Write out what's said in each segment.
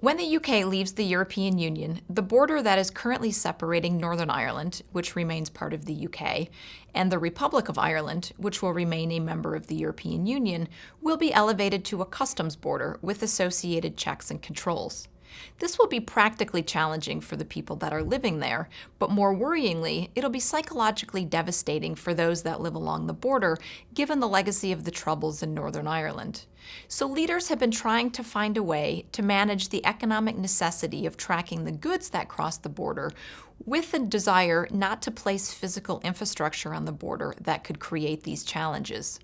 When the UK leaves the European Union, the border that is currently separating Northern Ireland, which remains part of the UK, and the Republic of Ireland, which will remain a member of the European Union, will be elevated to a customs border with associated checks and controls. This will be practically challenging for the people that are living there, but more worryingly, it'll be psychologically devastating for those that live along the border, given the legacy of the Troubles in Northern Ireland. So leaders have been trying to find a way to manage the economic necessity of tracking the goods that cross the border with a desire not to place physical infrastructure on the border that could create these challenges.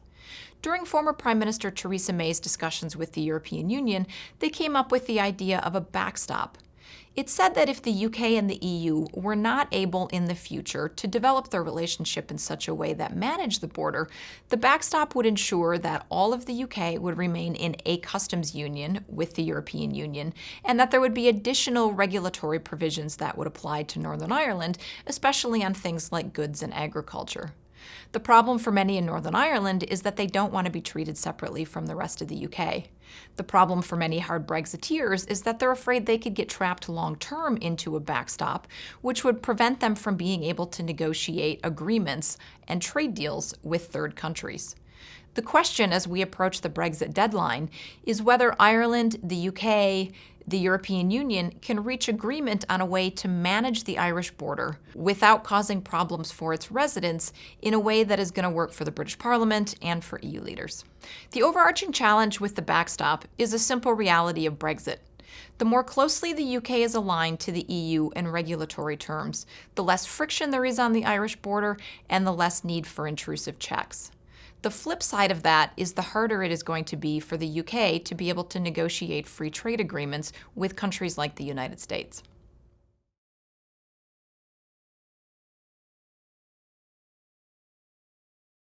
During former Prime Minister Theresa May's discussions with the European Union, they came up with the idea of a backstop. It said that if the UK and the EU were not able in the future to develop their relationship in such a way that managed the border, the backstop would ensure that all of the UK would remain in a customs union with the European Union, and that there would be additional regulatory provisions that would apply to Northern Ireland, especially on things like goods and agriculture. The problem for many in Northern Ireland is that they don't want to be treated separately from the rest of the UK. The problem for many hard Brexiteers is that they're afraid they could get trapped long-term into a backstop, which would prevent them from being able to negotiate agreements and trade deals with third countries. The question as we approach the Brexit deadline is whether Ireland, the UK, the European Union can reach agreement on a way to manage the Irish border without causing problems for its residents in a way that is going to work for the British Parliament and for EU leaders. The overarching challenge with the backstop is a simple reality of Brexit. The more closely the UK is aligned to the EU in regulatory terms, the less friction there is on the Irish border and the less need for intrusive checks. The flip side of that is the harder it is going to be for the UK to be able to negotiate free trade agreements with countries like the United States.